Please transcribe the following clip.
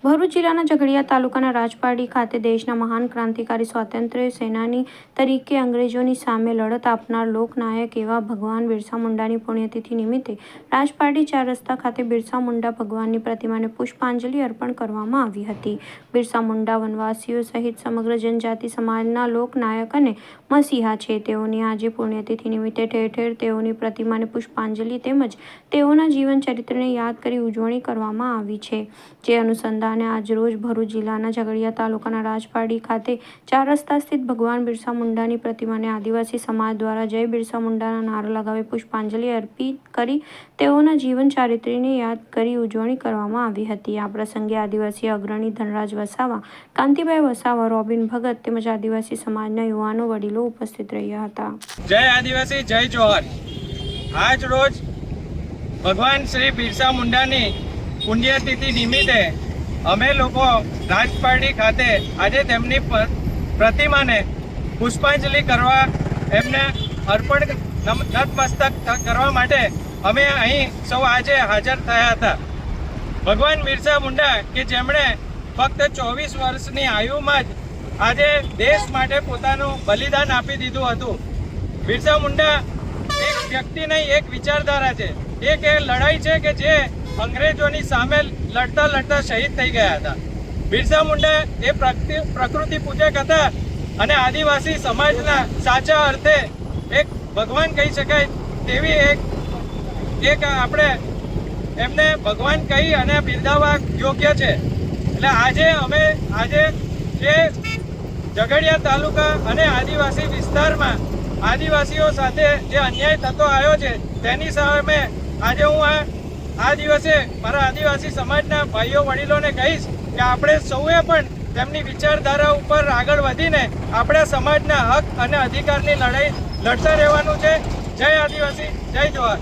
ભરૂચ જિલ્લાના ઝઘડિયા તાલુકાના રાજપારડી ખાતે દેશના મહાન ક્રાંતિકારી સ્વાતંત્ર્ય સેનાની તરીકે અંગ્રેજોની સામે લડત આપનાર લોકનાયક એવા ભગવાન બિરસા મુંડાની પુણ્યતિથિ નિમિત્તે રાજપારડી 4 રસ્તા ખાતે બિરસા મુંડા ભગવાનની પ્રતિમાને પુષ્પાંજલિ અર્પણ કરવામાં આવી હતી। બિરસા મુંડા વનવાસીઓ સહિત સમગ્ર જનજાતિ સમાજના લોકનાયક અને મસીહા છે। તેઓની આજે પુણ્યતિથિ નિમિત્તે ઠેર ઠેર તેઓની પ્રતિમાને પુષ્પાંજલિ તેમજ તેઓના જીવન ચરિત્રને યાદ કરી ઉજવણી કરવામાં આવી છે। જે અનુસંધાને આજરોજ ભરૂચ જિલ્લાના ઝઘડિયા તાલુકાના રાજપારડી ખાતે 4 રસ્તા સ્થિત ભગવાન બિરસા મુંડાની પ્રતિમાને આદિવાસી સમાજ દ્વારા જય બિરસા મુંડાના નારો લગાવી પુષ્પાંજલિ અર્પિત કરી તેઓના જીવન ચારિત્ર્યને યાદ કરી ઉજવણી કરવામાં આવી હતી। આ પ્રસંગે આદિવાસી અગ્રણી ધનરાજ વસાવા, કાંતિભાઈ વસાવા, રોબિન ભગત તેમજ આદિવાસી સમાજના યુવાનો વડીલો ઉપસ્થિત રહ્યા હતા। જય આદિવાસી, જય જોહર। આજ રોજ ભગવાન શ્રી બિરસા મુંડાની પુણ્યતિથિ નિમિત્તે અમે લોકો રાજપારડી ખાતે આજે તેમની પ્રતિમાને પુષ્પાંજલિ કરવા, એમને અર્પણ નતમસ્તક કરવા માટે અમે અહીં સૌ આજે હાજર થયા હતા। ભગવાન બિરસા મુંડા કે જેમણે ફક્ત 24 વર્ષની આયુમાં જ આજે દેશ માટે પોતાનું બલિદાન આપી દીધું હતું। બિરસા મુંડા એક વ્યક્તિ નહીં, એક વિચારધારા છે, એક એ લડાઈ છે કે જે અંગ્રેજોની સામે લડતા લડતા શહીદ થઈ ગયા હતા। બિરસા મુંડા એ પ્રકૃતિ પૂજક હતા અને આદિવાસી સમાજના સાચા અર્થે એક ભગવાન કહી શકાય તેવી એક આપણે એમને ભગવાન કહી અને બિરદાવવા યોગ્ય છે। એટલે આજે જે ઝઘડિયા તાલુકા અને આદિવાસી વિસ્તારમાં આદિવાસીઓ સાથે જે અન્યાય થતો આવ્યો છે તેની સામે આજે હું આ દિવસે મારા આદિવાસી સમાજના ભાઈઓ વડીલોને કહીશ કે આપણે સૌએ પણ તેમની વિચારધારા ઉપર આગળ વધીને આપણા સમાજના હક અને અધિકારની લડાઈ લડતા રહેવાનું છે। જય આદિવાસી, જય જોહર।